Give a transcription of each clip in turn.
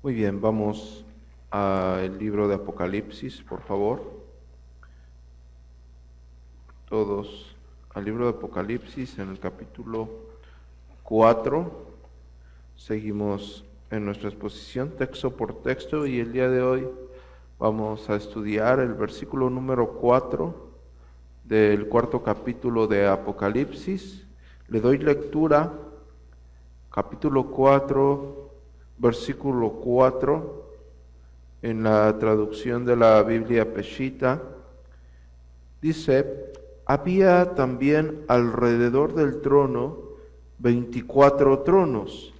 Muy bien, vamos al libro de Apocalipsis, por favor. Todos al libro de Apocalipsis en el capítulo 4. Seguimos en nuestra exposición texto por texto y el día de hoy vamos a estudiar el versículo número 4 del cuarto capítulo de Apocalipsis. Le doy lectura, capítulo 4, versículo 4, en la traducción de la Biblia Peshitta. Dice: había también alrededor del trono 24 tronos,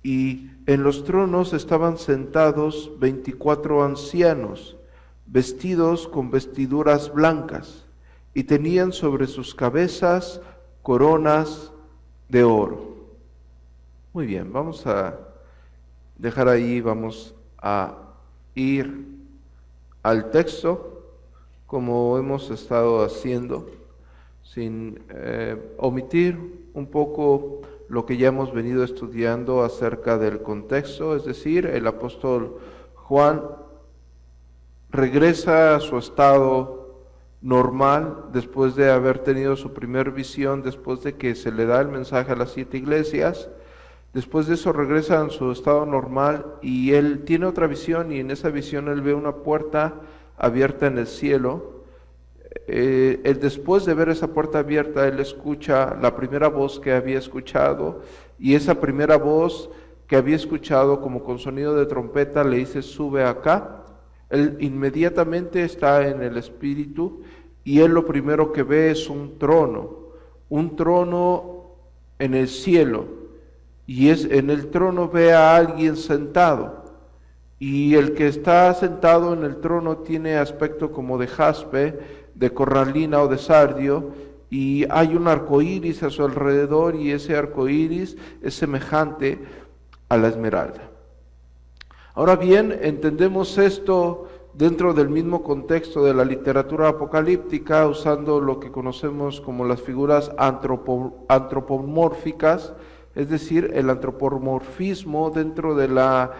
y en los tronos estaban sentados 24 ancianos, vestidos con vestiduras blancas, y tenían sobre sus cabezas coronas de oro. Muy bien, vamos a dejar ahí, vamos a ir al texto como hemos estado haciendo, sin omitir un poco lo que ya hemos venido estudiando acerca del contexto. Es decir, el apóstol Juan regresa a su estado normal después de haber tenido su primer visión, después de que se le da el mensaje a las 7 iglesias. Después de eso regresa a su estado normal y él tiene otra visión, y en esa visión él ve una puerta abierta en el cielo. Después de ver esa puerta abierta, él escucha la primera voz que había escuchado, y esa primera voz que había escuchado como con sonido de trompeta le dice: sube acá. Él inmediatamente está en el espíritu y él lo primero que ve es un trono en el cielo. Y en el trono ve a alguien sentado, y el que está sentado en el trono tiene aspecto como de jaspe, de cornalina o de sardio, y hay un arco iris a su alrededor, y ese arco iris es semejante a la esmeralda. Ahora bien, entendemos esto dentro del mismo contexto de la literatura apocalíptica, usando lo que conocemos como las figuras antropomórficas. Es decir, el antropomorfismo dentro de la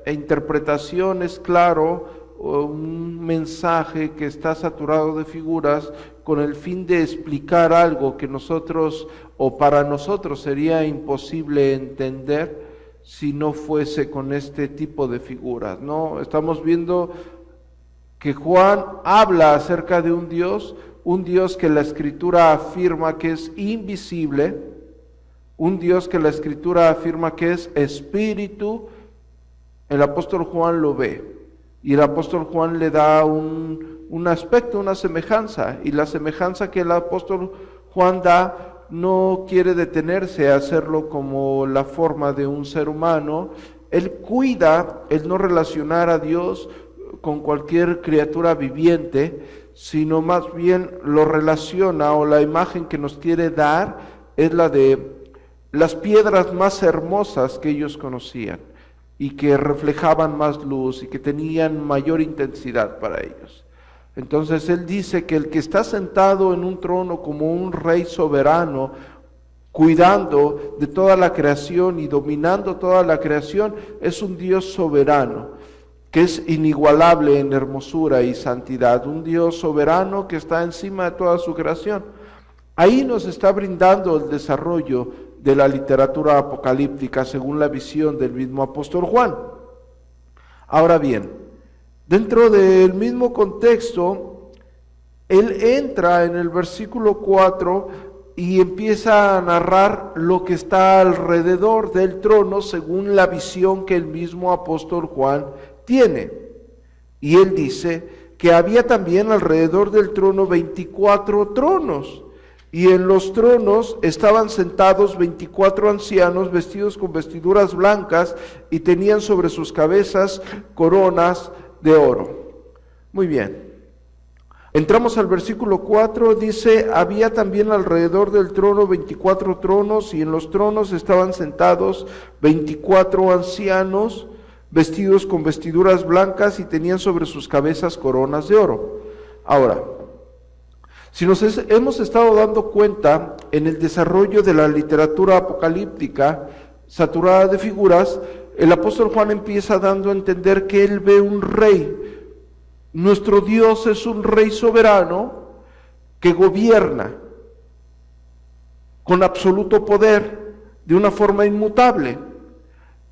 interpretación es claro, un mensaje que está saturado de figuras con el fin de explicar algo que nosotros, o para nosotros, sería imposible entender si no fuese con este tipo de figuras, ¿no? Estamos viendo que Juan habla acerca de un Dios que la Escritura afirma que es invisible, un Dios que la Escritura afirma que es espíritu. El apóstol Juan lo ve, y el apóstol Juan le da un aspecto, una semejanza, y la semejanza que el apóstol Juan da no quiere detenerse a hacerlo como la forma de un ser humano. Él cuida el no relacionar a Dios con cualquier criatura viviente, sino más bien lo relaciona, o la imagen que nos quiere dar es la de las piedras más hermosas que ellos conocían y que reflejaban más luz y que tenían mayor intensidad para ellos. Entonces él dice que el que está sentado en un trono como un rey soberano, cuidando de toda la creación y dominando toda la creación, es un Dios soberano, que es inigualable en hermosura y santidad, un Dios soberano que está encima de toda su creación. Ahí nos está brindando el desarrollo de la literatura apocalíptica según la visión del mismo apóstol Juan. Ahora bien, dentro del mismo contexto, él entra en el versículo 4 y empieza a narrar lo que está alrededor del trono según la visión que el mismo apóstol Juan tiene. Y él dice que había también alrededor del trono 24 tronos, y en los tronos estaban sentados 24 ancianos vestidos con vestiduras blancas, y tenían sobre sus cabezas coronas de oro. Muy bien. Entramos al versículo 4, dice: había también alrededor del trono 24 tronos, y en los tronos estaban sentados 24 ancianos vestidos con vestiduras blancas, y tenían sobre sus cabezas coronas de oro. Ahora, si nos hemos estado dando cuenta en el desarrollo de la literatura apocalíptica saturada de figuras, el apóstol Juan empieza dando a entender que él ve un rey. Nuestro Dios es un rey soberano que gobierna con absoluto poder, de una forma inmutable.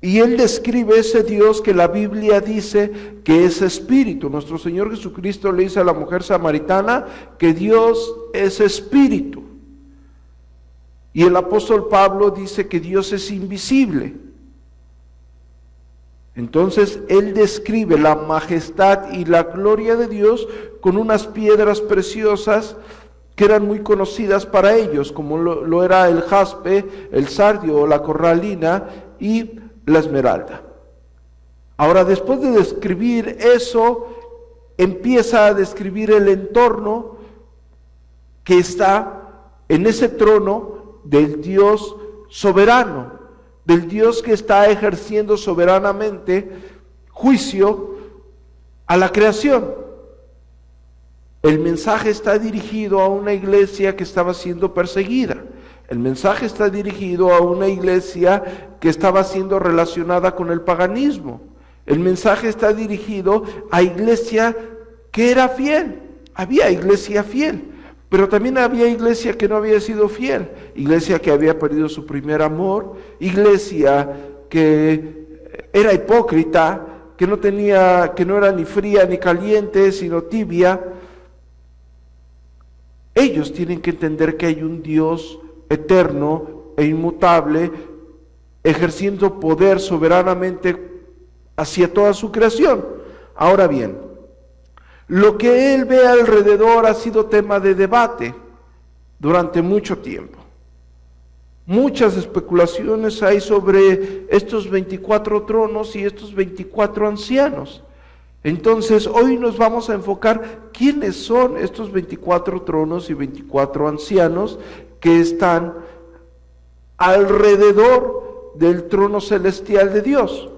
Y él describe ese Dios que la Biblia dice que es espíritu. Nuestro Señor Jesucristo le dice a la mujer samaritana que Dios es espíritu. Y el apóstol Pablo dice que Dios es invisible. Entonces él describe la majestad y la gloria de Dios con unas piedras preciosas que eran muy conocidas para ellos, como lo era el jaspe, el sardio o la cornalina y la esmeralda. Ahora, después de describir eso, empieza a describir el entorno que está en ese trono del Dios soberano, del Dios que está ejerciendo soberanamente juicio a la creación. El mensaje está dirigido a una iglesia que estaba siendo perseguida. El mensaje está dirigido a una iglesia que estaba siendo relacionada con el paganismo. El mensaje está dirigido a iglesia que era fiel. Había iglesia fiel, pero también había iglesia que no había sido fiel. Iglesia que había perdido su primer amor, iglesia que era hipócrita, que no era ni fría ni caliente, sino tibia. Ellos tienen que entender que hay un Dios eterno e inmutable, ejerciendo poder soberanamente hacia toda su creación. Ahora bien, lo que él ve alrededor ha sido tema de debate durante mucho tiempo. Muchas especulaciones hay sobre estos 24 tronos y estos 24 ancianos. Entonces, hoy nos vamos a enfocar quiénes son estos 24 tronos y 24 ancianos que están alrededor del trono celestial de Dios.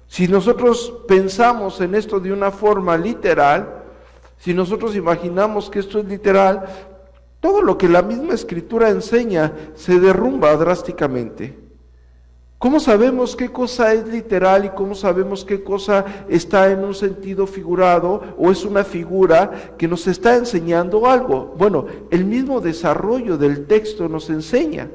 Si nosotros pensamos en esto de una forma literal, si nosotros imaginamos que esto es literal, todo lo que la misma Escritura enseña se derrumba drásticamente. ¿Cómo sabemos qué cosa es literal y cómo sabemos qué cosa está en un sentido figurado o es una figura que nos está enseñando algo? Bueno, el mismo desarrollo del texto nos enseña.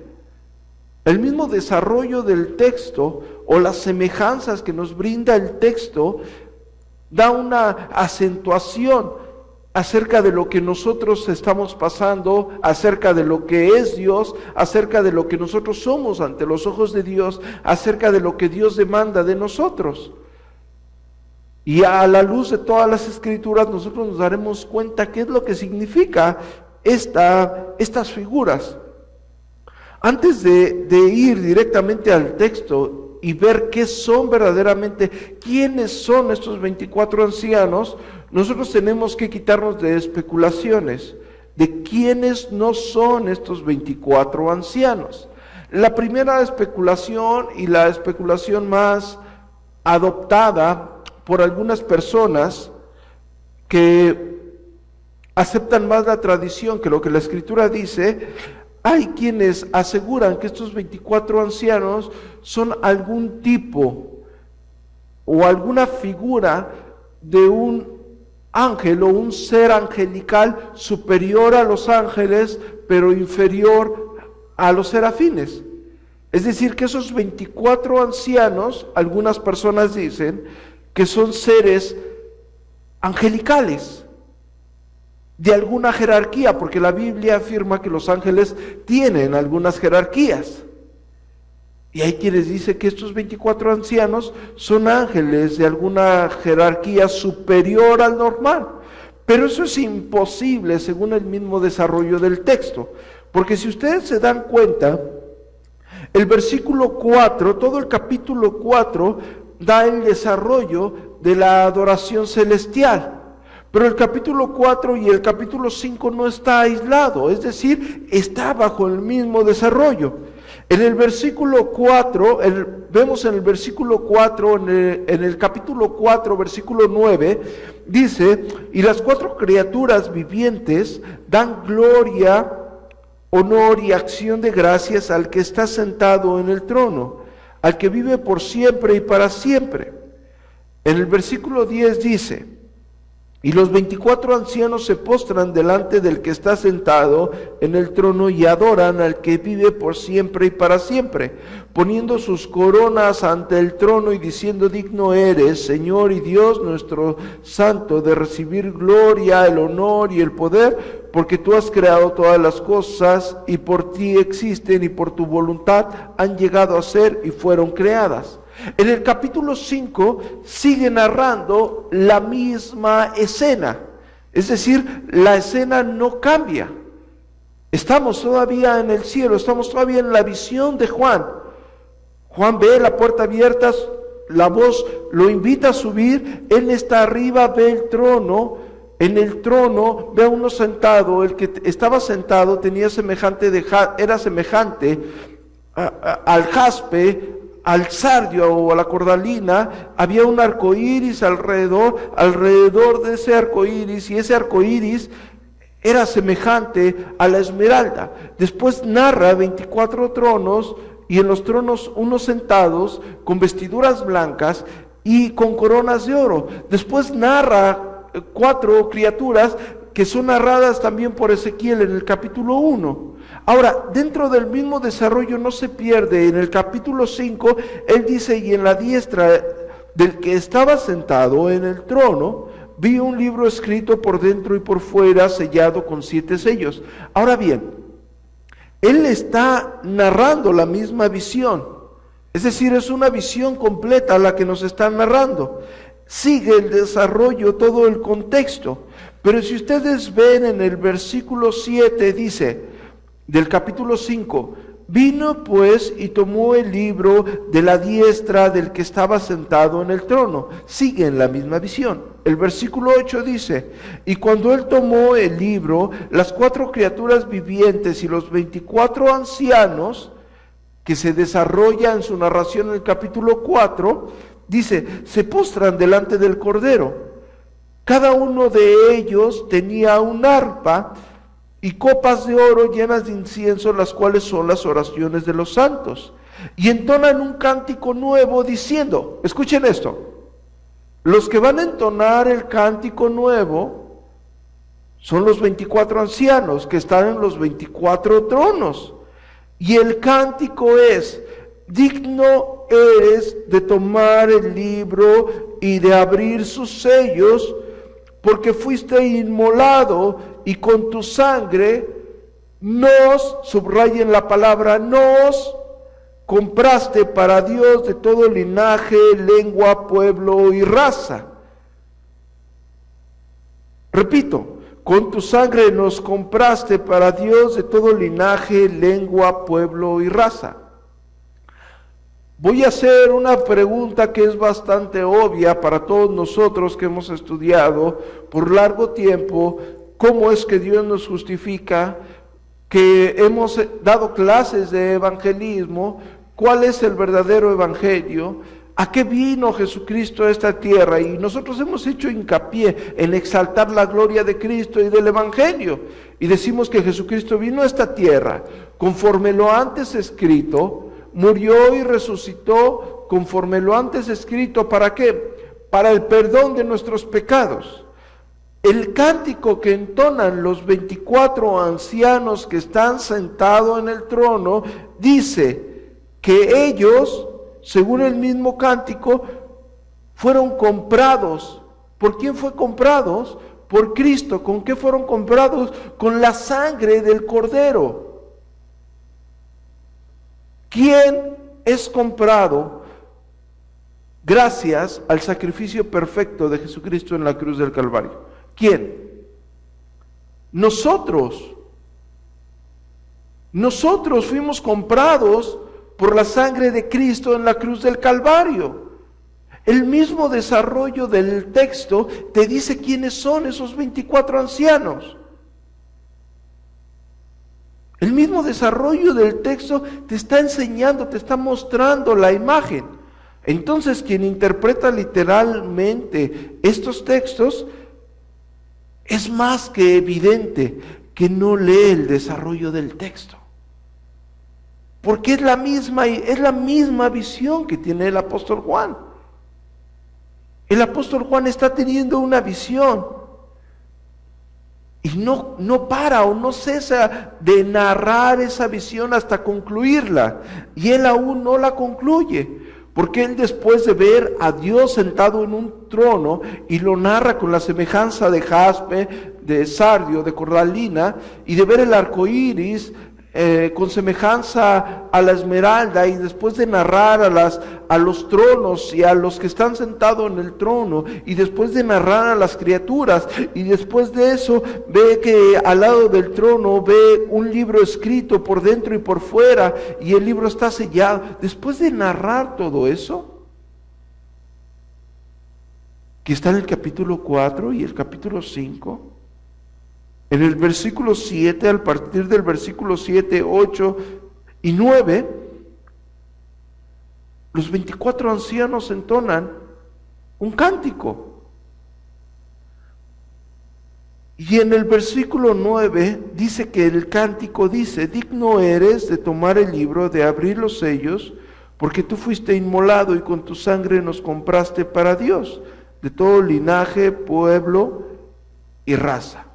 El mismo desarrollo del texto o las semejanzas que nos brinda el texto da una acentuación acerca de lo que nosotros estamos pasando, acerca de lo que es Dios, acerca de lo que nosotros somos ante los ojos de Dios, acerca de lo que Dios demanda de nosotros. Y a la luz de todas las Escrituras nosotros nos daremos cuenta qué es lo que significa estas figuras. Antes de ir directamente al texto y ver qué son verdaderamente, quiénes son estos 24 ancianos, nosotros tenemos que quitarnos de especulaciones de quiénes no son estos 24 ancianos. La primera especulación y la especulación más adoptada por algunas personas que aceptan más la tradición que lo que la Escritura dice, hay quienes aseguran que estos 24 ancianos son algún tipo o alguna figura de un ángel o un ser angelical superior a los ángeles, pero inferior a los serafines. Es decir, que esos 24 ancianos, algunas personas dicen que son seres angelicales, de alguna jerarquía, porque la Biblia afirma que los ángeles tienen algunas jerarquías. Y hay quienes dicen que estos 24 ancianos son ángeles de alguna jerarquía superior al normal. Pero eso es imposible según el mismo desarrollo del texto. Porque si ustedes se dan cuenta, el versículo 4, todo el capítulo 4, da el desarrollo de la adoración celestial. Pero el capítulo 4 y el capítulo 5 no está aislado, es decir, está bajo el mismo desarrollo. En el versículo 4, vemos en el versículo 4, en el capítulo 4, versículo 9, dice, y las 4 criaturas vivientes dan gloria, honor y acción de gracias al que está sentado en el trono, al que vive por siempre y para siempre. En el versículo 10 dice: y los 24 ancianos se postran delante del que está sentado en el trono y adoran al que vive por siempre y para siempre, poniendo sus coronas ante el trono y diciendo: digno eres, Señor y Dios nuestro santo, de recibir gloria, el honor y el poder, porque tú has creado todas las cosas y por ti existen y por tu voluntad han llegado a ser y fueron creadas. En el capítulo 5 sigue narrando la misma escena, es decir, la escena no cambia. Estamos todavía en el cielo, estamos todavía en la visión de Juan. Juan ve la puerta abierta, la voz lo invita a subir, él está arriba, ve el trono. En el trono ve a uno sentado, el que estaba sentado tenía era semejante al jaspe, al sardio o a la cordalina. Había un arco iris alrededor de ese arco iris, y ese arco iris era semejante a la esmeralda. Después narra 24 tronos, y en los tronos unos sentados con vestiduras blancas y con coronas de oro. Después narra 4 criaturas que son narradas también por Ezequiel en el capítulo 1. Ahora, dentro del mismo desarrollo no se pierde. En el capítulo 5, él dice: y en la diestra del que estaba sentado en el trono, vi un libro escrito por dentro y por fuera, sellado con 7 sellos. Ahora bien, él está narrando la misma visión. Es decir, es una visión completa la que nos está narrando. Sigue el desarrollo, todo el contexto. Pero si ustedes ven en el versículo 7, dice, del capítulo 5: vino pues y tomó el libro de la diestra del que estaba sentado en el trono. Sigue en la misma visión. El versículo 8 dice: y cuando él tomó el libro, las 4 criaturas vivientes y los 24 ancianos, que se desarrolla en su narración en el capítulo 4, dice, se postran delante del Cordero. Cada uno de ellos tenía un arpa y copas de oro llenas de incienso, las cuales son las oraciones de los santos. Y entonan un cántico nuevo diciendo, escuchen esto, los que van a entonar el cántico nuevo son los 24 ancianos que están en los 24 tronos. Y el cántico es: digno eres de tomar el libro y de abrir sus sellos, porque fuiste inmolado y con tu sangre nos, subrayen la palabra nos, compraste para Dios de todo linaje, lengua, pueblo y raza. Repito, con tu sangre nos compraste para Dios de todo linaje, lengua, pueblo y raza. Voy a hacer una pregunta que es bastante obvia para todos nosotros que hemos estudiado por largo tiempo cómo es que Dios nos justifica, que hemos dado clases de evangelismo, cuál es el verdadero evangelio, a qué vino Jesucristo a esta tierra, y nosotros hemos hecho hincapié en exaltar la gloria de Cristo y del evangelio, y decimos que Jesucristo vino a esta tierra conforme lo antes escrito, murió y resucitó conforme lo antes escrito. ¿Para qué? Para el perdón de nuestros pecados. El cántico que entonan los 24 ancianos que están sentados en el trono dice que ellos, según el mismo cántico, fueron comprados. ¿Por quién fue comprados? Por Cristo. ¿Con qué fueron comprados? Con la sangre del Cordero. ¿Quién es comprado gracias al sacrificio perfecto de Jesucristo en la cruz del Calvario? ¿Quién? Nosotros. Nosotros fuimos comprados por la sangre de Cristo en la cruz del Calvario. El mismo desarrollo del texto te dice quiénes son esos 24 ancianos. El mismo desarrollo del texto te está enseñando, te está mostrando la imagen. Entonces, quien interpreta literalmente estos textos es más que evidente que no lee el desarrollo del texto. porque es la misma visión que tiene el apóstol Juan. El apóstol Juan está teniendo una visión y no para o no cesa de narrar esa visión hasta concluirla, y él aún no la concluye. Porque él, después de ver a Dios sentado en un trono, y lo narra con la semejanza de jaspe, de sardio, de cornalina, y de ver el arco iris con semejanza a la esmeralda, y después de narrar a los tronos y a los que están sentados en el trono, y después de narrar a las criaturas, y después de eso ve que al lado del trono ve un libro escrito por dentro y por fuera, y el libro está sellado. Después de narrar todo eso, que está en el capítulo 4 y el capítulo 5, en el versículo 7, a partir del versículo 7, 8 y 9, los 24 ancianos entonan un cántico. Y en el versículo 9 dice que el cántico dice: digno eres de tomar el libro, de abrir los sellos, porque tú fuiste inmolado y con tu sangre nos compraste para Dios, de todo linaje, pueblo y raza.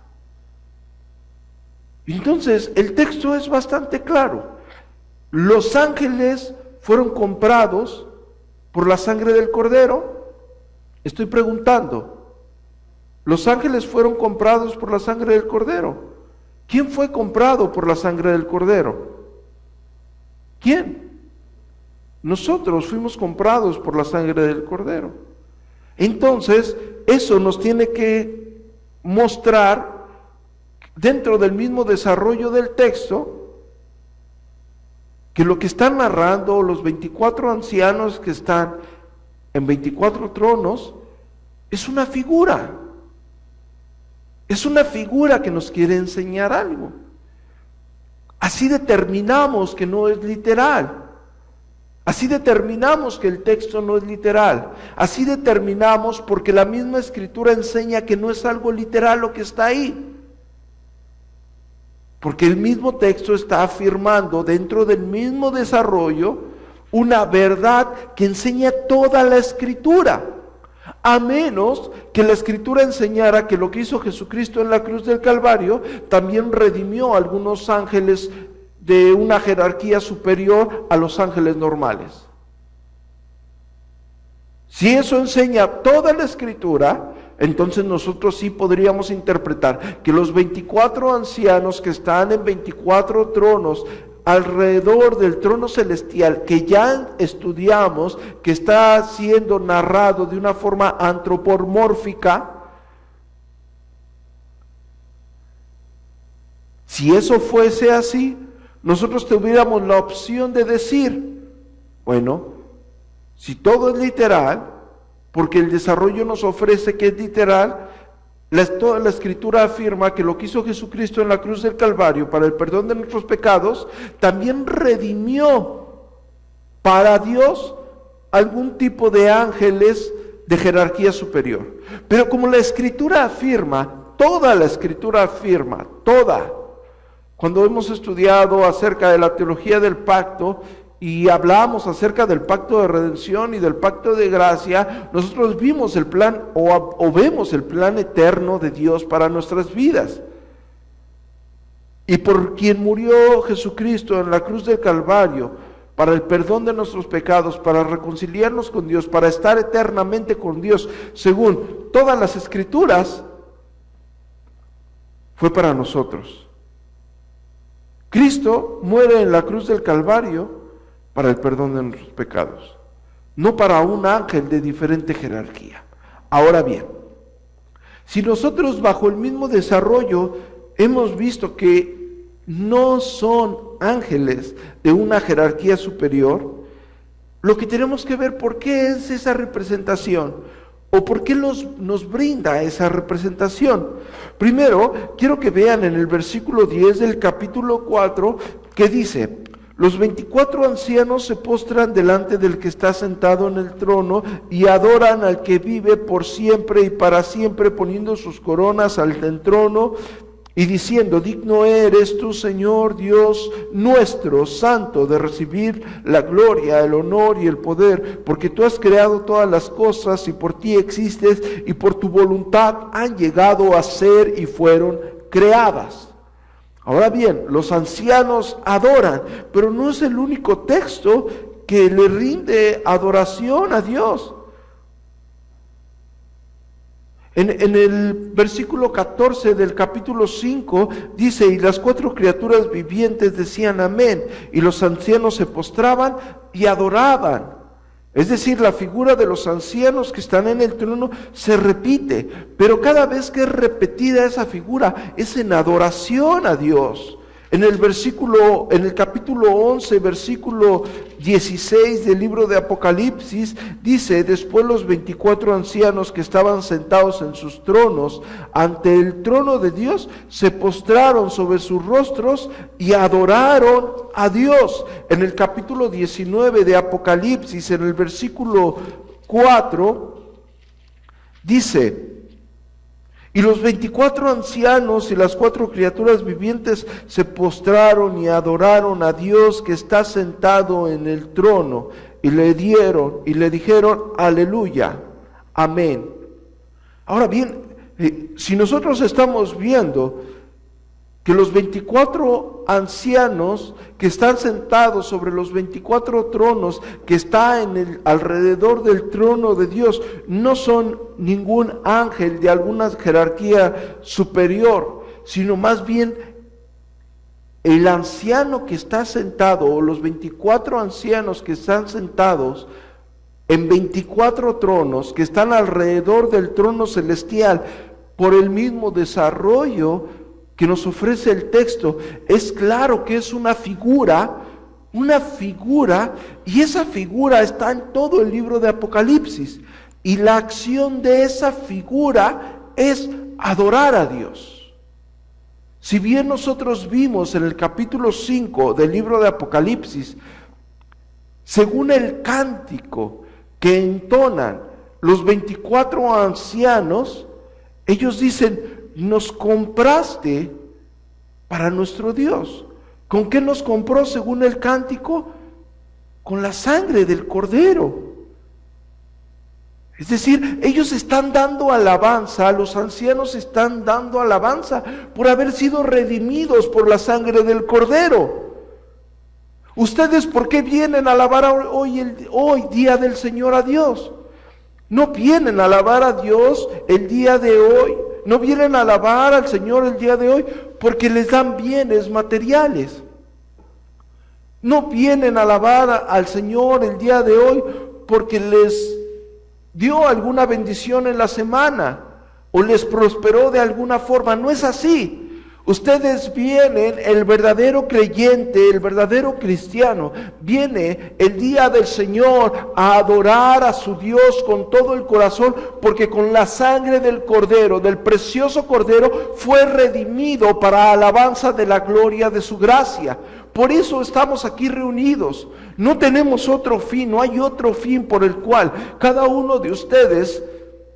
Entonces, el texto es bastante claro. Los ángeles fueron comprados por la sangre del Cordero. Estoy preguntando, ¿los ángeles fueron comprados por la sangre del Cordero? ¿Quién fue comprado por la sangre del Cordero? ¿Quién? Nosotros fuimos comprados por la sangre del Cordero. Entonces, eso nos tiene que mostrar, dentro del mismo desarrollo del texto, que lo que están narrando los 24 ancianos que están en 24 tronos es una figura. Es una figura que nos quiere enseñar algo. Así determinamos que no es literal. Así determinamos que el texto no es literal. Así determinamos porque la misma escritura enseña que no es algo literal lo que está ahí. Porque el mismo texto está afirmando, dentro del mismo desarrollo, una verdad que enseña toda la escritura. A menos que la escritura enseñara que lo que hizo Jesucristo en la cruz del Calvario también redimió a algunos ángeles de una jerarquía superior a los ángeles normales. Si eso enseña toda la escritura, entonces nosotros sí podríamos interpretar que los 24 ancianos que están en 24 tronos alrededor del trono celestial, que ya estudiamos, que está siendo narrado de una forma antropomórfica, si eso fuese así, nosotros tuviéramos la opción de decir, bueno, si todo es literal, porque el desarrollo nos ofrece que es literal, toda la escritura afirma que lo que hizo Jesucristo en la cruz del Calvario para el perdón de nuestros pecados, también redimió para Dios algún tipo de ángeles de jerarquía superior. Pero como la escritura afirma, toda la escritura afirma, toda, cuando hemos estudiado acerca de la teología del pacto, y hablamos acerca del pacto de redención y del pacto de gracia, nosotros vimos el plan o vemos el plan eterno de Dios para nuestras vidas. Y por quien murió Jesucristo en la cruz del Calvario, para el perdón de nuestros pecados, para reconciliarnos con Dios, para estar eternamente con Dios, según todas las escrituras, fue para nosotros. Cristo muere en la cruz del Calvario para el perdón de nuestros pecados, no para un ángel de diferente jerarquía. Ahora bien, si nosotros bajo el mismo desarrollo hemos visto que no son ángeles de una jerarquía superior, lo que tenemos que ver por qué es esa representación, o por qué nos brinda esa representación. Primero, quiero que vean en el versículo 10 del capítulo 4, que dice: los 24 ancianos se postran delante del que está sentado en el trono y adoran al que vive por siempre y para siempre, poniendo sus coronas al del trono y diciendo: digno eres tú, Señor Dios nuestro, santo, de recibir la gloria, el honor y el poder, porque tú has creado todas las cosas y por ti existes y por tu voluntad han llegado a ser y fueron creadas. Ahora bien, los ancianos adoran, pero no es el único texto que le rinde adoración a Dios. En el versículo 14 del capítulo 5 dice: y las 4 criaturas vivientes decían amén, y los ancianos se postraban y adoraban. Es decir, la figura de los ancianos que están en el trono se repite, pero cada vez que es repetida esa figura es en adoración a Dios. En el capítulo 11, versículo 16 del libro de Apocalipsis, dice: después los 24 ancianos que estaban sentados en sus tronos ante el trono de Dios, se postraron sobre sus rostros y adoraron a Dios. En el capítulo 19 de Apocalipsis, en el versículo 4, dice: y los 24 ancianos y las 4 criaturas vivientes se postraron y adoraron a Dios que está sentado en el trono, y le dijeron: aleluya, amén. Ahora bien, si nosotros estamos viendo que los 24 ancianos que están sentados sobre los 24 tronos que está alrededor del trono de Dios no son ningún ángel de alguna jerarquía superior, sino más bien el anciano que está sentado, o los 24 ancianos que están sentados en 24 tronos que están alrededor del trono celestial, por el mismo desarrollo que nos ofrece el texto. Es claro que es una figura, y esa figura está en todo el libro de Apocalipsis, y la acción de esa figura es adorar a Dios. Si bien nosotros vimos en el capítulo 5 del libro de Apocalipsis, según el cántico que entonan los 24 ancianos, ellos dicen: nos compraste para nuestro Dios. ¿Con qué nos compró según el cántico? Con la sangre del Cordero. Es decir, ellos están dando alabanza, los ancianos están dando alabanza por haber sido redimidos por la sangre del Cordero. ¿Ustedes por qué vienen a alabar hoy día del Señor a Dios? No vienen a alabar a Dios el día de hoy, no vienen a alabar al Señor el día de hoy porque les dan bienes materiales. No vienen a alabar al Señor el día de hoy porque les dio alguna bendición en la semana o les prosperó de alguna forma. No es así. Ustedes vienen, el verdadero creyente, el verdadero cristiano, viene el día del Señor a adorar a su Dios con todo el corazón, porque con la sangre del Cordero, del precioso Cordero, fue redimido para alabanza de la gloria de su gracia. Por eso estamos aquí reunidos. No tenemos otro fin, no hay otro fin por el cual cada uno de ustedes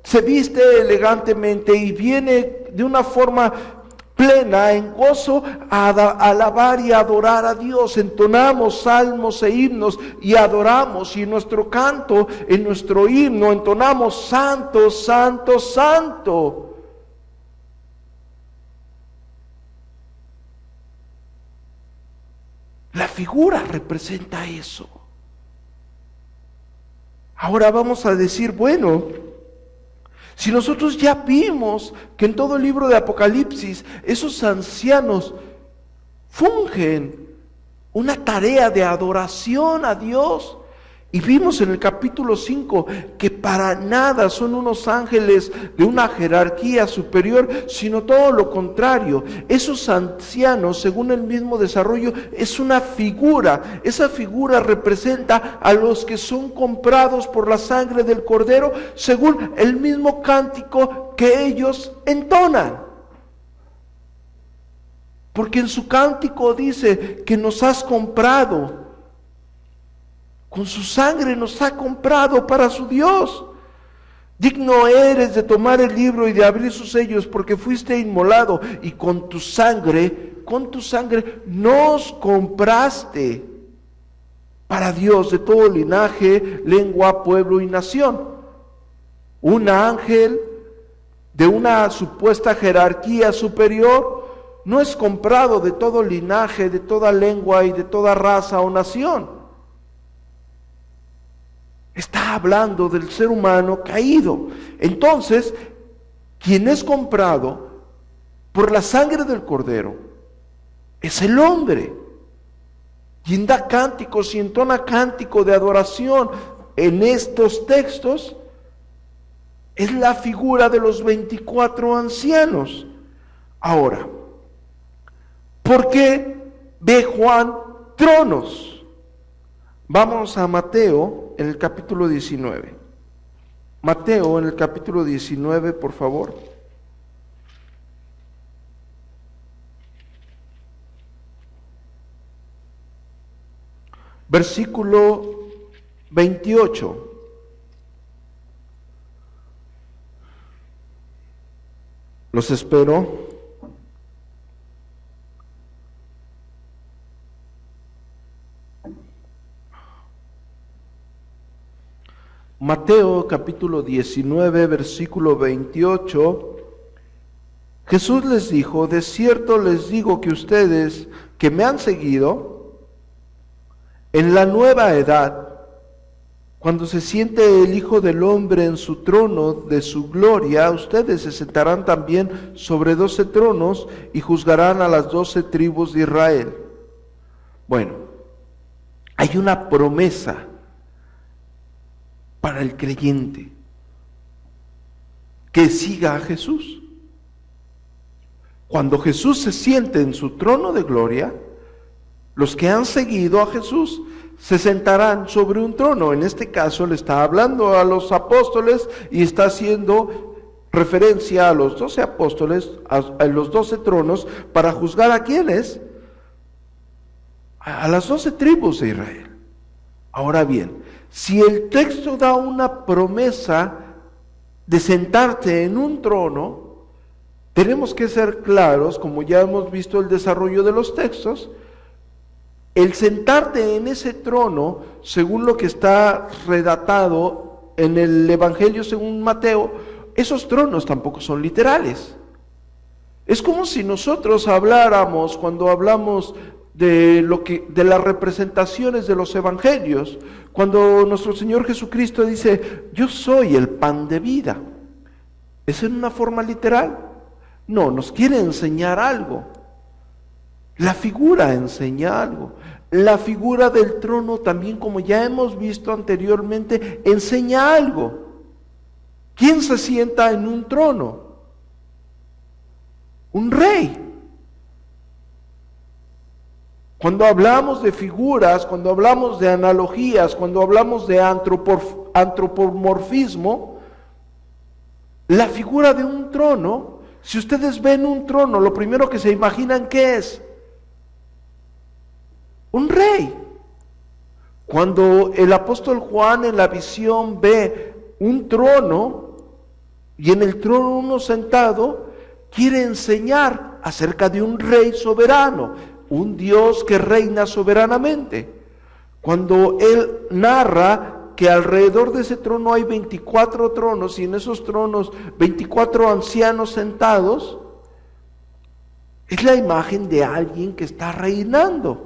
se viste elegantemente y viene de una forma plena, en gozo, a alabar y adorar a Dios. Entonamos salmos e himnos y adoramos, y en nuestro canto, en nuestro himno, entonamos: santo, santo, santo. La figura representa eso. Ahora vamos a decir: bueno, si nosotros ya vimos que en todo el libro de Apocalipsis esos ancianos fungen una tarea de adoración a Dios, y vimos en el capítulo 5 que para nada son unos ángeles de una jerarquía superior, sino todo lo contrario. Esos ancianos, según el mismo desarrollo, es una figura. Esa figura representa a los que son comprados por la sangre del Cordero, según el mismo cántico que ellos entonan. Porque en su cántico dice que nos has comprado. Con su sangre nos ha comprado para su Dios. Digno eres de tomar el libro y de abrir sus sellos, porque fuiste inmolado y con tu sangre nos compraste para Dios de todo linaje, lengua, pueblo y nación. Un ángel de una supuesta jerarquía superior no es comprado de todo linaje, de toda lengua y de toda raza o nación. Está hablando del ser humano caído. Entonces, quien es comprado por la sangre del Cordero es el hombre. Quien da cánticos y entona cántico de adoración en estos textos es la figura de los 24 ancianos. Ahora, ¿por qué ve Juan tronos? Vamos a Mateo en el capítulo 19. Mateo en el capítulo 19, por favor. Versículo 28. Los espero. Mateo capítulo 19, versículo 28, Jesús les dijo: de cierto les digo que ustedes que me han seguido, en la nueva edad, cuando se siente el Hijo del Hombre en su trono de su gloria, ustedes se sentarán también sobre 12 tronos y juzgarán a las 12 tribus de Israel. Bueno, hay una promesa para el creyente que siga a Jesús. Cuando Jesús se siente en su trono de gloria, los que han seguido a Jesús se sentarán sobre un trono. En este caso le está hablando a los apóstoles y está haciendo referencia a los 12 apóstoles, a los 12 tronos, para juzgar a quiénes, a las 12 tribus de Israel. Ahora bien, si el texto da una promesa de sentarte en un trono, tenemos que ser claros, como ya hemos visto el desarrollo de los textos, el sentarte en ese trono, según lo que está redatado en el Evangelio según Mateo, esos tronos tampoco son literales. Es como si nosotros habláramos, cuando hablamos de las representaciones de los evangelios, cuando nuestro Señor Jesucristo dice: yo soy el pan de vida, ¿es en una forma literal? No, nos quiere enseñar algo. La figura enseña algo. La figura del trono también, como ya hemos visto anteriormente, enseña algo. ¿Quién se sienta en un trono? Un rey. Cuando hablamos de figuras, cuando hablamos de analogías, cuando hablamos de antropomorfismo, la figura de un trono, si ustedes ven un trono, lo primero que se imaginan, ¿qué es? Un rey. Cuando el apóstol Juan en la visión ve un trono y en el trono uno sentado, quiere enseñar acerca de un rey soberano, un Dios que reina soberanamente. Cuando él narra que alrededor de ese trono hay 24 tronos y en esos tronos 24 ancianos sentados, es la imagen de alguien que está reinando.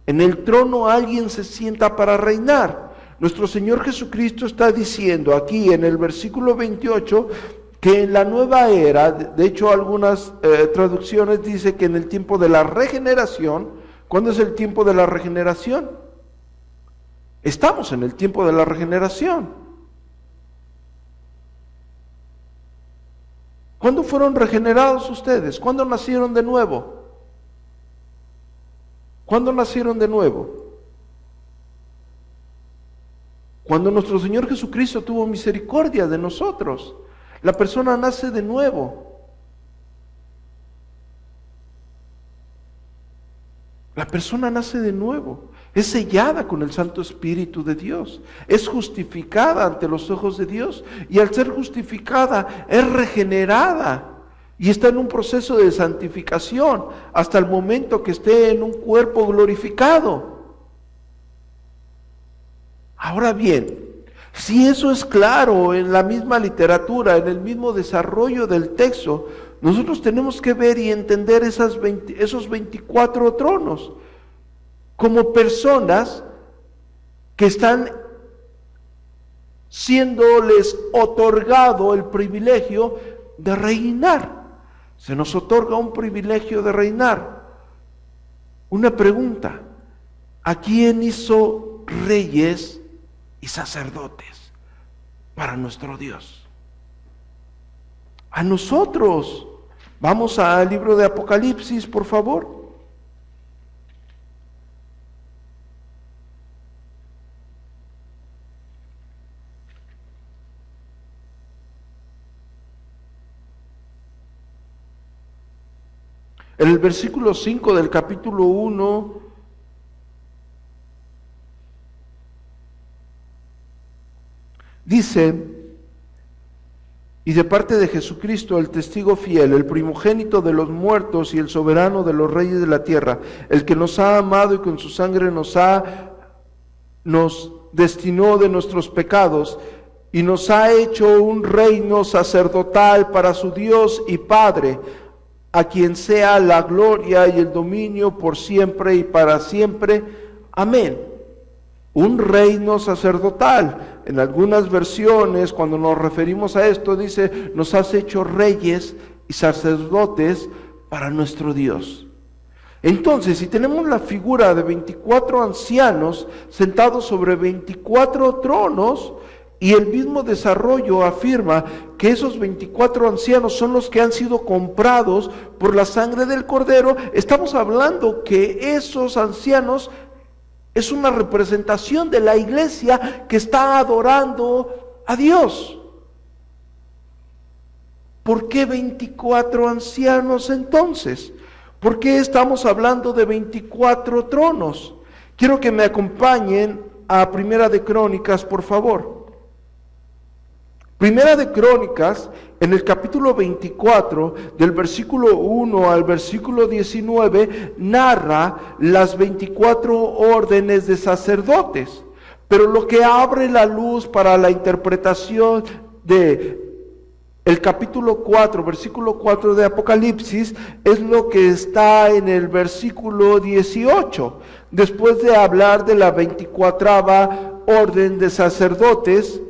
En el trono alguien se sienta para reinar. Nuestro Señor Jesucristo está diciendo aquí en el versículo 28 que en la nueva era, de hecho algunas traducciones dice que en el tiempo de la regeneración. ¿Cuándo es el tiempo de la regeneración? Estamos en el tiempo de la regeneración. ¿Cuándo fueron regenerados ustedes? ¿Cuándo nacieron de nuevo? ¿Cuándo nacieron de nuevo? Cuando nuestro Señor Jesucristo tuvo misericordia de nosotros. La persona nace de nuevo. La persona nace de nuevo. es sellada con el Santo Espíritu de Dios, es justificada ante los ojos de Dios, y al ser justificada es regenerada y está en un proceso de santificación hasta el momento que esté en un cuerpo glorificado. Ahora bien, si eso es claro en la misma literatura, en el mismo desarrollo del texto, nosotros tenemos que ver y entender esos 24 tronos como personas que están siéndoles otorgado el privilegio de reinar. Se nos otorga un privilegio de reinar. Una pregunta: ¿a quién hizo reyes y sacerdotes para nuestro Dios? A nosotros. Vamos al libro de Apocalipsis, por favor. En el versículo 5 del capítulo 1, dice: y de parte de Jesucristo, el testigo fiel, el primogénito de los muertos y el soberano de los reyes de la tierra, el que nos ha amado y con su sangre nos destinó de nuestros pecados y nos ha hecho un reino sacerdotal para su Dios y Padre, a quien sea la gloria y el dominio por siempre y para siempre. Amén. Un reino sacerdotal. En algunas versiones, cuando nos referimos a esto, dice: nos has hecho reyes y sacerdotes para nuestro Dios. Entonces, si tenemos la figura de 24 ancianos sentados sobre 24 tronos, y el mismo desarrollo afirma que esos 24 ancianos son los que han sido comprados por la sangre del Cordero, estamos hablando que esos ancianos es una representación de la iglesia que está adorando a Dios. ¿Por qué 24 ancianos entonces? ¿Por qué estamos hablando de 24 tronos? Quiero que me acompañen a Primera de Crónicas, por favor. Primera de Crónicas, en el capítulo 24, del versículo 1 al versículo 19, narra las 24 órdenes de sacerdotes. Pero lo que abre la luz para la interpretación de el capítulo 4, versículo 4 de Apocalipsis, es lo que está en el versículo 18. Después de hablar de la 24ª orden de sacerdotes,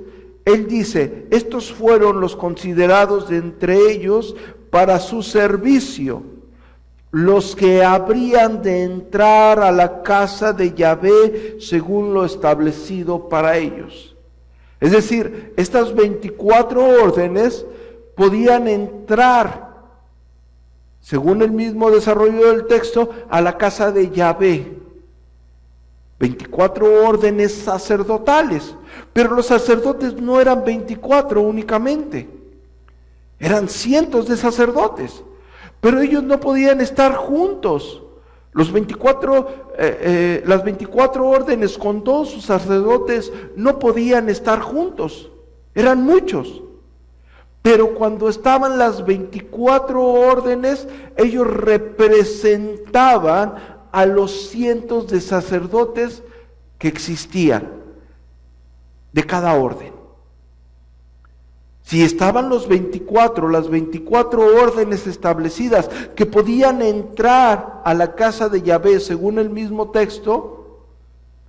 él dice: estos fueron los considerados de entre ellos para su servicio, los que habrían de entrar a la casa de Yahvé según lo establecido para ellos. Es decir, estas 24 órdenes podían entrar, según el mismo desarrollo del texto, a la casa de Yahvé. 24 órdenes sacerdotales, pero los sacerdotes no eran 24 únicamente, eran cientos de sacerdotes, pero ellos no podían estar juntos. Las 24 órdenes con todos sus sacerdotes no podían estar juntos, eran muchos. Pero cuando estaban las 24 órdenes, ellos representaban a los cientos de sacerdotes que existían de cada orden. Si estaban las 24 órdenes establecidas que podían entrar a la casa de Yahvé según el mismo texto,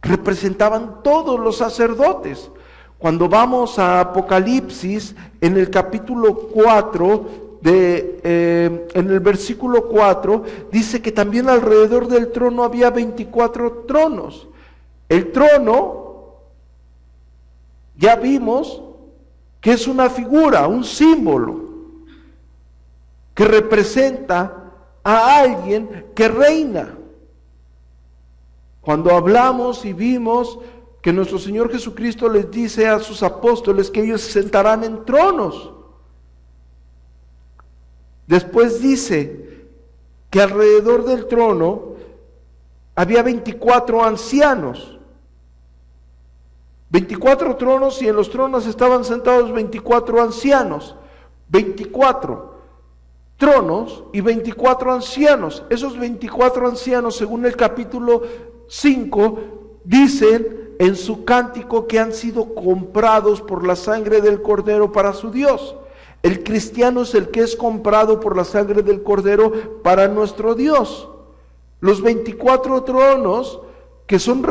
representaban todos los sacerdotes. Cuando vamos a Apocalipsis, en el capítulo 4, en el versículo 4, dice que también alrededor del trono había 24 tronos. El trono, ya vimos que es una figura, un símbolo, que representa a alguien que reina. Cuando hablamos y vimos que nuestro Señor Jesucristo les dice a sus apóstoles que ellos se sentarán en tronos. Después dice que alrededor del trono había 24 ancianos, 24 tronos, y en los tronos estaban sentados 24 ancianos, 24 tronos y 24 ancianos. Esos 24 ancianos, según el capítulo 5, dicen en su cántico que han sido comprados por la sangre del Cordero para su Dios. El cristiano es el que es comprado por la sangre del Cordero para nuestro Dios. Los 24 tronos, que son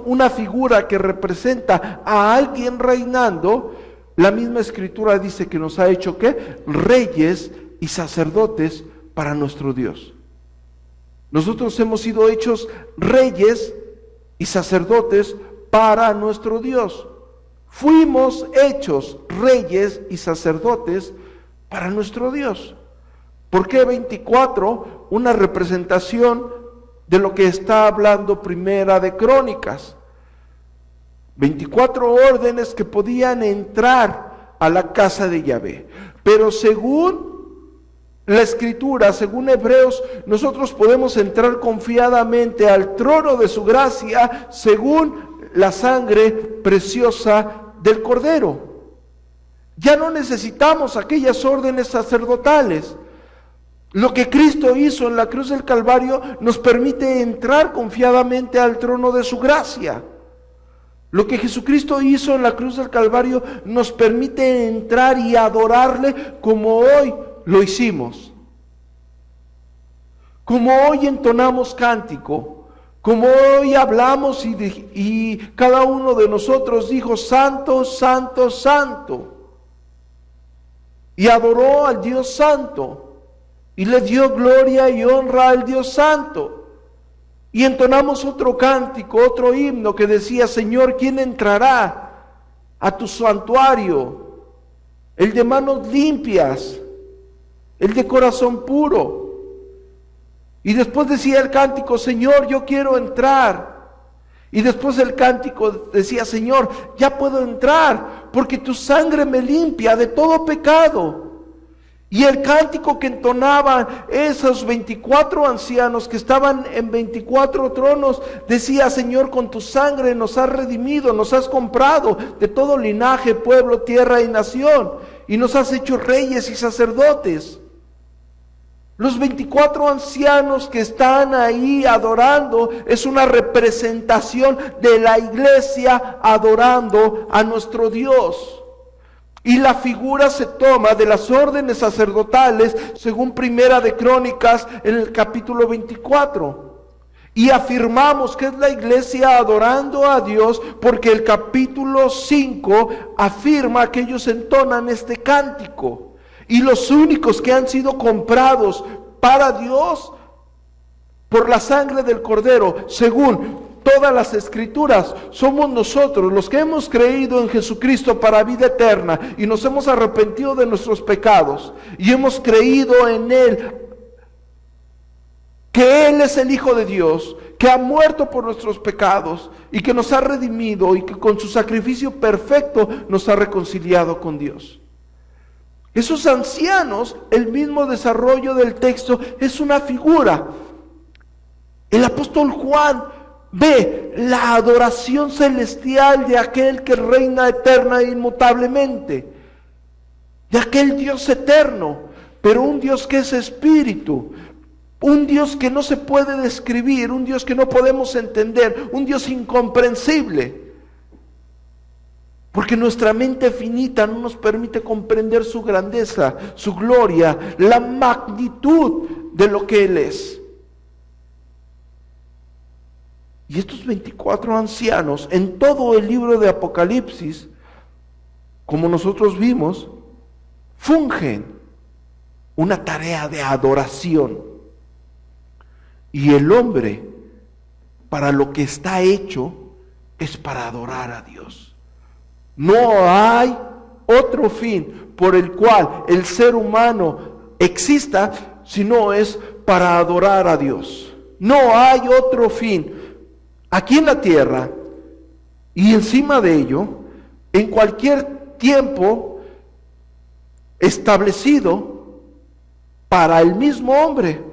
una figura que representa a alguien reinando, la misma Escritura dice que nos ha hecho ¿qué? Reyes y sacerdotes para nuestro Dios. Nosotros hemos sido hechos reyes y sacerdotes para nuestro Dios. Fuimos hechos reyes y sacerdotes para nuestro Dios. ¿Por qué 24? Una representación de lo que está hablando Primera de Crónicas. 24 órdenes que podían entrar a la casa de Yahvé. Pero según la Escritura, según Hebreos, nosotros podemos entrar confiadamente al trono de su gracia según la sangre preciosa del Cordero. Ya no necesitamos aquellas órdenes sacerdotales. Lo que Cristo hizo en la cruz del Calvario nos permite entrar confiadamente al trono de su gracia. Lo que Jesucristo hizo en la cruz del Calvario nos permite entrar y adorarle como hoy lo hicimos. Como hoy entonamos cántico, como hoy hablamos y cada uno de nosotros dijo: Santo, Santo, Santo. Y adoró al Dios Santo y le dio gloria y honra al Dios Santo. Y entonamos otro cántico, otro himno que decía: Señor, ¿quién entrará a tu santuario? El de manos limpias, el de corazón puro. Y después decía el cántico: Señor, yo quiero entrar. Y después el cántico decía: Señor, ya puedo entrar, porque tu sangre me limpia de todo pecado. Y el cántico que entonaban esos 24 ancianos que estaban en 24 tronos decía: Señor, con tu sangre nos has redimido, nos has comprado de todo linaje, pueblo, tierra y nación, y nos has hecho reyes y sacerdotes. Los 24 ancianos que están ahí adorando es una representación de la iglesia adorando a nuestro Dios. Y la figura se toma de las órdenes sacerdotales según Primera de Crónicas en el capítulo 24. Y afirmamos que es la iglesia adorando a Dios porque el capítulo 5 afirma que ellos entonan este cántico. Y los únicos que han sido comprados para Dios por la sangre del Cordero, según todas las Escrituras, somos nosotros los que hemos creído en Jesucristo para vida eterna y nos hemos arrepentido de nuestros pecados y hemos creído en Él, que Él es el Hijo de Dios, que ha muerto por nuestros pecados y que nos ha redimido y que con su sacrificio perfecto nos ha reconciliado con Dios. Esos ancianos, el mismo desarrollo del texto es una figura. El apóstol Juan ve la adoración celestial de aquel que reina eterna e inmutablemente, de aquel Dios eterno, pero un Dios que es espíritu, un Dios que no se puede describir, un Dios que no podemos entender, un Dios incomprensible. Porque nuestra mente finita no nos permite comprender su grandeza, su gloria, la magnitud de lo que Él es. Y estos 24 ancianos, en todo el libro de Apocalipsis, como nosotros vimos, fungen una tarea de adoración. Y el hombre, para lo que está hecho, es para adorar a Dios. No hay otro fin por el cual el ser humano exista, sino es para adorar a Dios. No hay otro fin aquí en la tierra y encima de ello, en cualquier tiempo establecido para el mismo hombre,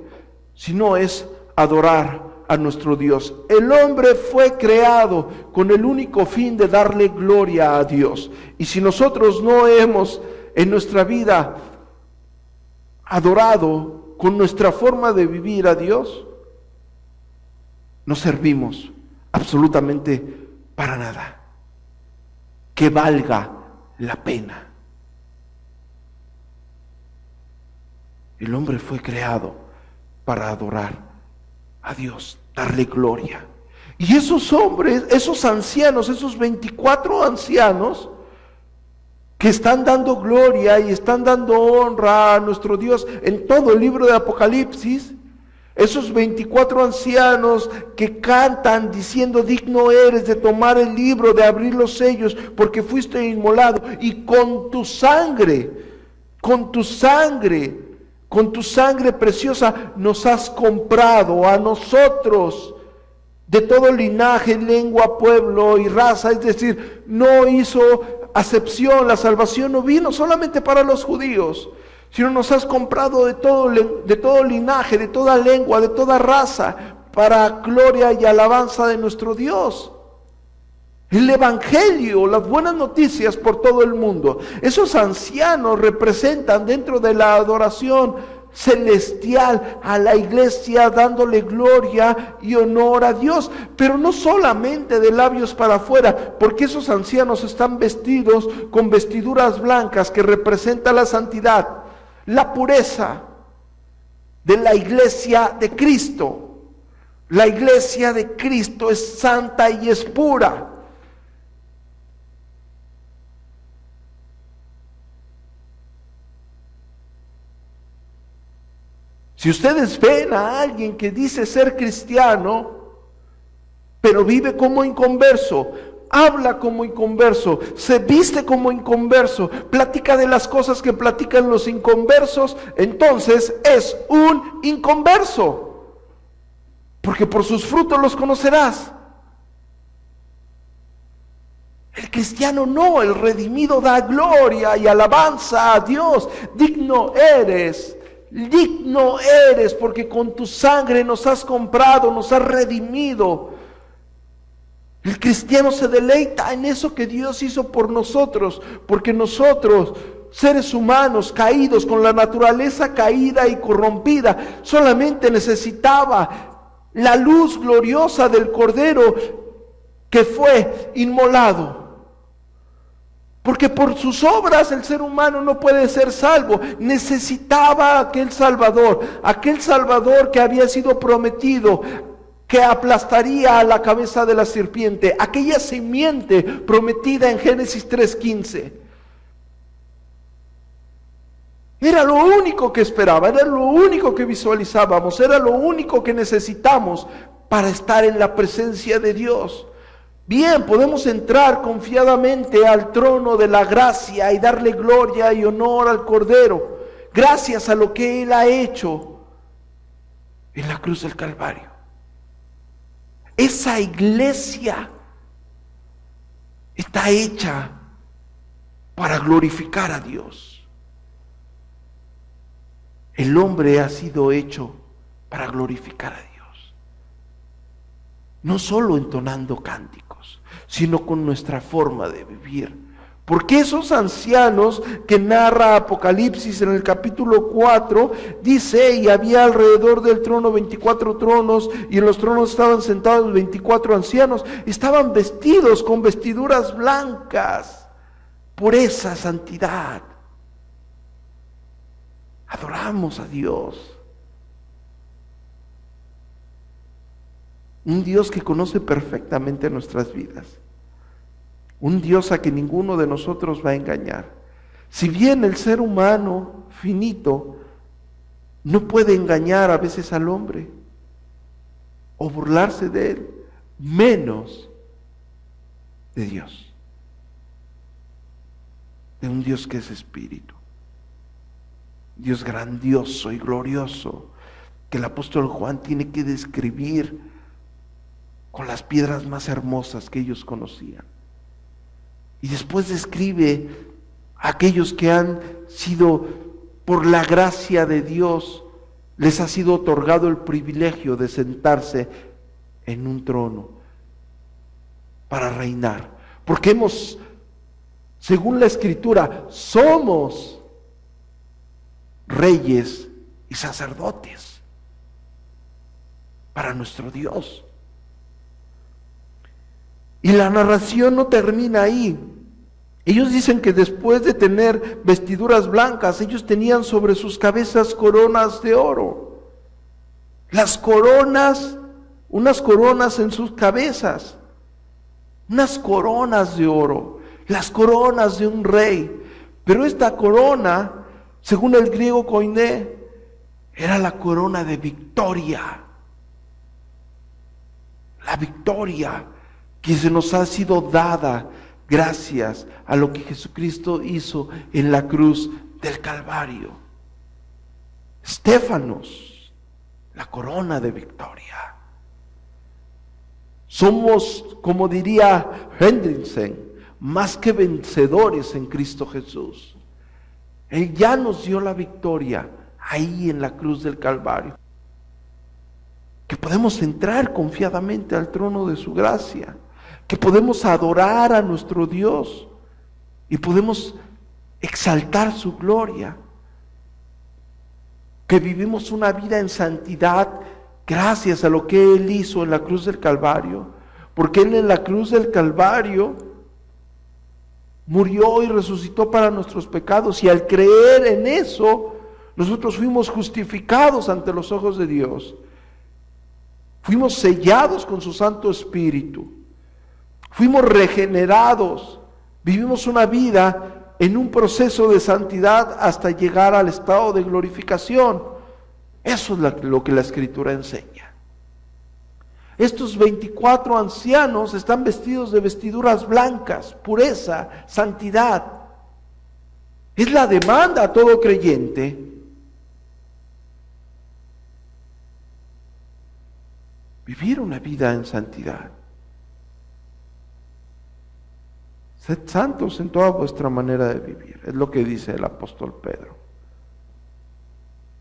sino es adorar a nuestro Dios. El hombre fue creado con el único fin de darle gloria a Dios. Y si nosotros no hemos en nuestra vida adorado con nuestra forma de vivir a Dios, no servimos absolutamente para nada que valga la pena. El hombre fue creado para adorar a Dios, darle gloria. Y esos hombres, esos ancianos, esos 24 ancianos que están dando gloria y están dando honra a nuestro Dios en todo el libro de Apocalipsis, esos 24 ancianos que cantan diciendo: digno eres de tomar el libro, de abrir los sellos, porque fuiste inmolado y con tu sangre preciosa nos has comprado a nosotros de todo linaje, lengua, pueblo y raza. Es decir, no hizo acepción, la salvación no vino solamente para los judíos, sino nos has comprado de todo linaje, de toda lengua, de toda raza, para gloria y alabanza de nuestro Dios. El Evangelio, las buenas noticias por todo el mundo. Esos ancianos representan dentro de la adoración celestial a la iglesia, dándole gloria y honor a Dios, pero no solamente de labios para afuera, porque esos ancianos están vestidos con vestiduras blancas que representan la santidad, la pureza de la iglesia de Cristo. La iglesia de Cristo es santa y es pura. Si ustedes ven a alguien que dice ser cristiano, pero vive como inconverso, habla como inconverso, se viste como inconverso, platica de las cosas que platican los inconversos, entonces es un inconverso, porque por sus frutos los conocerás. El cristiano no, el redimido da gloria y alabanza a Dios. Digno eres, porque con tu sangre nos has comprado, nos has redimido. El cristiano se deleita en eso que Dios hizo por nosotros, porque nosotros, seres humanos caídos, con la naturaleza caída y corrompida, solamente necesitaba la luz gloriosa del Cordero que fue inmolado. Porque por sus obras el ser humano no puede ser salvo. Necesitaba aquel Salvador que había sido prometido, que aplastaría a la cabeza de la serpiente, aquella simiente prometida en Génesis 3:15. Era lo único que esperaba, era lo único que visualizábamos, era lo único que necesitamos para estar en la presencia de Dios. Bien, podemos entrar confiadamente al trono de la gracia y darle gloria y honor al Cordero, gracias a lo que Él ha hecho en la cruz del Calvario. Esa iglesia está hecha para glorificar a Dios. El hombre ha sido hecho para glorificar a Dios. No solo entonando cánticos, sino con nuestra forma de vivir. Porque esos ancianos que narra Apocalipsis en el capítulo 4, dice: y había alrededor del trono 24 tronos, y en los tronos estaban sentados 24 ancianos, estaban vestidos con vestiduras blancas, por esa santidad. Adoramos a Dios. Un Dios que conoce perfectamente nuestras vidas. Un Dios a que ninguno de nosotros va a engañar. Si bien el ser humano finito no puede engañar a veces al hombre o burlarse de él, menos de Dios. De un Dios que es espíritu. Dios grandioso y glorioso, que el apóstol Juan tiene que describir con las piedras más hermosas que ellos conocían. Y después describe a aquellos que han sido, por la gracia de Dios, les ha sido otorgado el privilegio de sentarse en un trono para reinar. Porque según la Escritura, somos reyes y sacerdotes para nuestro Dios. Y la narración no termina ahí. Ellos dicen que después de tener vestiduras blancas, ellos tenían sobre sus cabezas coronas de oro. Las coronas, unas coronas en sus cabezas, unas coronas de oro, las coronas de un rey. Pero esta corona, según el griego koiné, era la corona de victoria. La victoria que se nos ha sido dada gracias a lo que Jesucristo hizo en la cruz del Calvario. Estéfanos, la corona de victoria. Somos, como diría Hendrickson, más que vencedores en Cristo Jesús. Él ya nos dio la victoria ahí en la cruz del Calvario. Que podemos entrar confiadamente al trono de su gracia, que podemos adorar a nuestro Dios y podemos exaltar su gloria, que vivimos una vida en santidad gracias a lo que Él hizo en la cruz del Calvario, porque Él en la cruz del Calvario murió y resucitó para nuestros pecados, y al creer en eso, nosotros fuimos justificados ante los ojos de Dios. Fuimos sellados con su Santo Espíritu. Fuimos regenerados. Vivimos una vida en un proceso de santidad hasta llegar al estado de glorificación. Eso es lo que la Escritura enseña. Estos 24 ancianos están vestidos de vestiduras blancas, pureza, santidad. Es la demanda a todo creyente. Vivir una vida en santidad. Sed santos en toda vuestra manera de vivir. Es lo que dice el apóstol Pedro.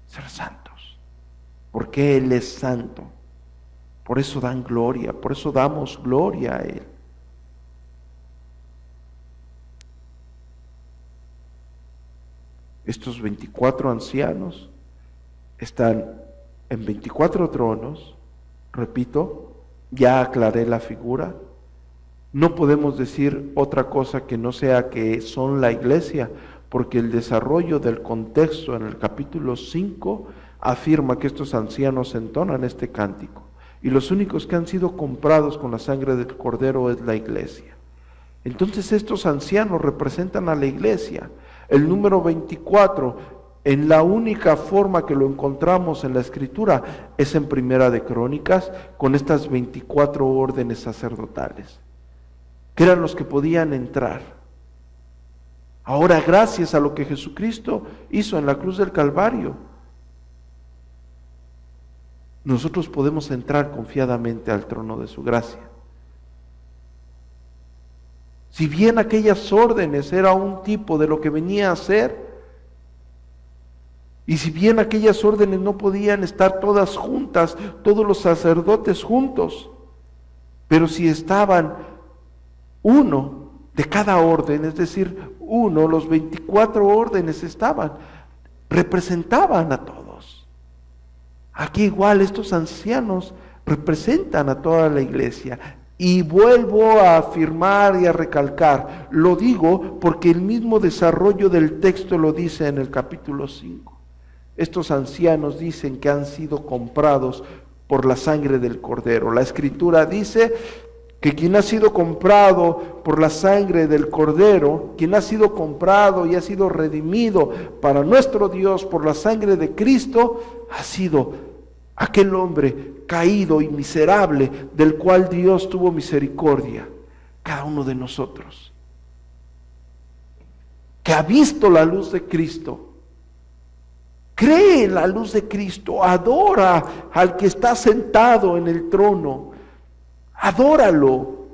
Ser santos. Porque Él es santo. Por eso dan gloria. Por eso damos gloria a Él. Estos 24 ancianos están en 24 tronos. Repito, ya aclaré la figura. No podemos decir otra cosa que no sea que son la iglesia, porque el desarrollo del contexto en el capítulo 5 afirma que estos ancianos entonan este cántico, y los únicos que han sido comprados con la sangre del Cordero es la iglesia. Entonces estos ancianos representan a la iglesia. El número 24, en la única forma que lo encontramos en la Escritura, es en Primera de Crónicas, con estas 24 órdenes sacerdotales, que eran los que podían entrar. Ahora, gracias a lo que Jesucristo hizo en la cruz del Calvario, nosotros podemos entrar confiadamente al trono de su gracia. Si bien aquellas órdenes era un tipo de lo que venía a ser, y si bien aquellas órdenes no podían estar todas juntas, todos los sacerdotes juntos, pero si estaban uno de cada orden, es decir, los 24 órdenes representaban a todos. Aquí igual estos ancianos representan a toda la iglesia. Y vuelvo a afirmar y a recalcar, lo digo porque el mismo desarrollo del texto lo dice en el capítulo 5. Estos ancianos dicen que han sido comprados por la sangre del Cordero. La Escritura dice que quien ha sido comprado por la sangre del Cordero, quien ha sido comprado y ha sido redimido para nuestro Dios por la sangre de Cristo, ha sido aquel hombre caído y miserable del cual Dios tuvo misericordia, cada uno de nosotros, que ha visto la luz de Cristo, cree en la luz de Cristo, adora al que está sentado en el trono, adóralo,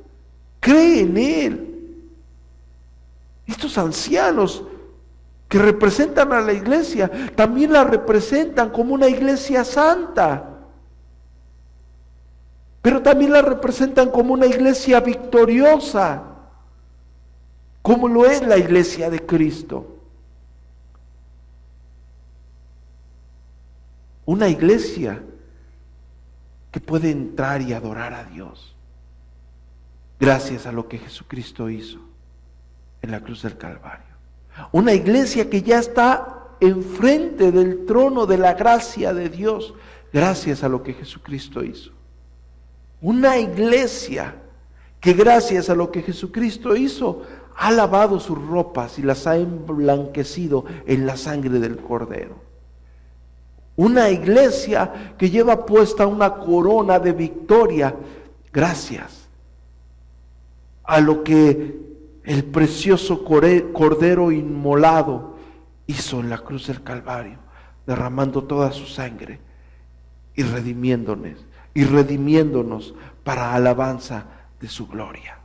cree en Él. Estos ancianos que representan a la iglesia, también la representan como una iglesia santa. pero también la representan como una iglesia victoriosa, como lo es la iglesia de Cristo. Una iglesia que puede entrar y adorar a Dios gracias a lo que Jesucristo hizo en la cruz del Calvario. Una iglesia que ya está enfrente del trono de la gracia de Dios gracias a lo que Jesucristo hizo. Una iglesia que gracias a lo que Jesucristo hizo ha lavado sus ropas y las ha emblanquecido en la sangre del Cordero. Una iglesia que lleva puesta una corona de victoria gracias a lo que el precioso Cordero inmolado hizo en la cruz del Calvario, derramando toda su sangre y redimiéndonos para alabanza de su gloria.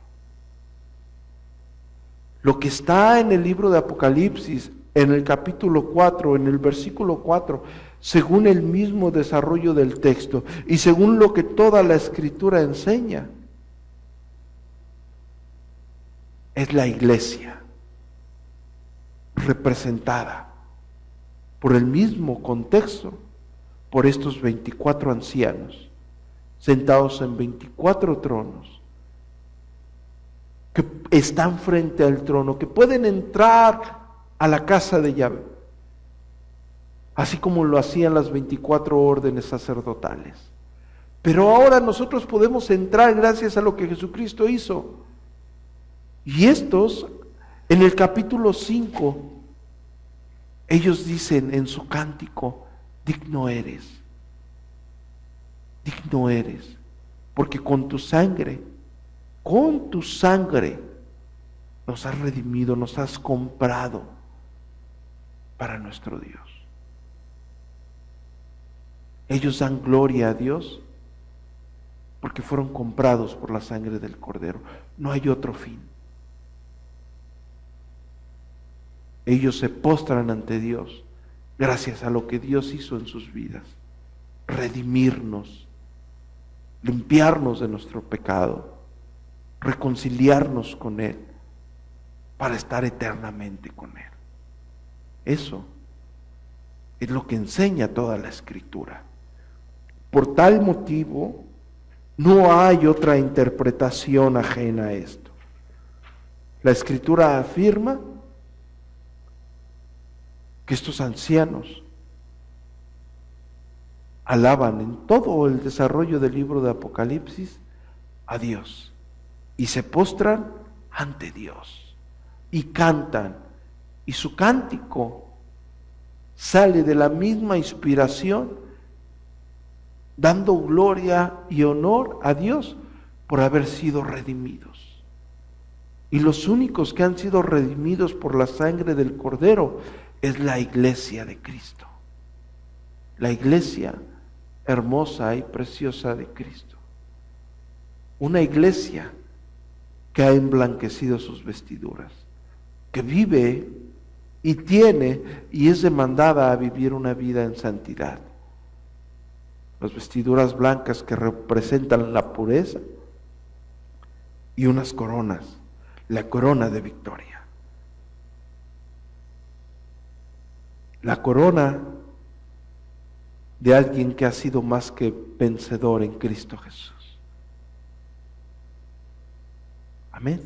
Lo que está en el libro de Apocalipsis, en el capítulo 4, en el versículo 4, según el mismo desarrollo del texto y según lo que toda la Escritura enseña, es la iglesia representada por el mismo contexto, por estos 24 ancianos, sentados en 24 tronos, que están frente al trono, que pueden entrar a la casa de Yahvé, así como lo hacían las 24 órdenes sacerdotales. Pero ahora nosotros podemos entrar gracias a lo que Jesucristo hizo. Y estos, en el capítulo 5, ellos dicen en su cántico: digno eres, porque con tu sangre nos has redimido, nos has comprado para nuestro Dios. Ellos dan gloria a Dios porque fueron comprados por la sangre del Cordero. No hay otro fin. Ellos se postran ante Dios gracias a lo que Dios hizo en sus vidas: redimirnos, limpiarnos de nuestro pecado, reconciliarnos con Él para estar eternamente con Él. Eso es lo que enseña toda la Escritura. Por tal motivo, no hay otra interpretación ajena a esto. La Escritura afirma que estos ancianos alaban en todo el desarrollo del libro de Apocalipsis a Dios y se postran ante Dios y cantan, y su cántico sale de la misma inspiración, dando gloria y honor a Dios por haber sido redimidos. Y los únicos que han sido redimidos por la sangre del Cordero es la iglesia de Cristo, la iglesia hermosa y preciosa de Cristo. Una iglesia que ha emblanquecido sus vestiduras, que vive y tiene y es demandada a vivir una vida en santidad. Las vestiduras blancas que representan la pureza y unas coronas, la corona de victoria. La corona de alguien que ha sido más que vencedor en Cristo Jesús. Amén.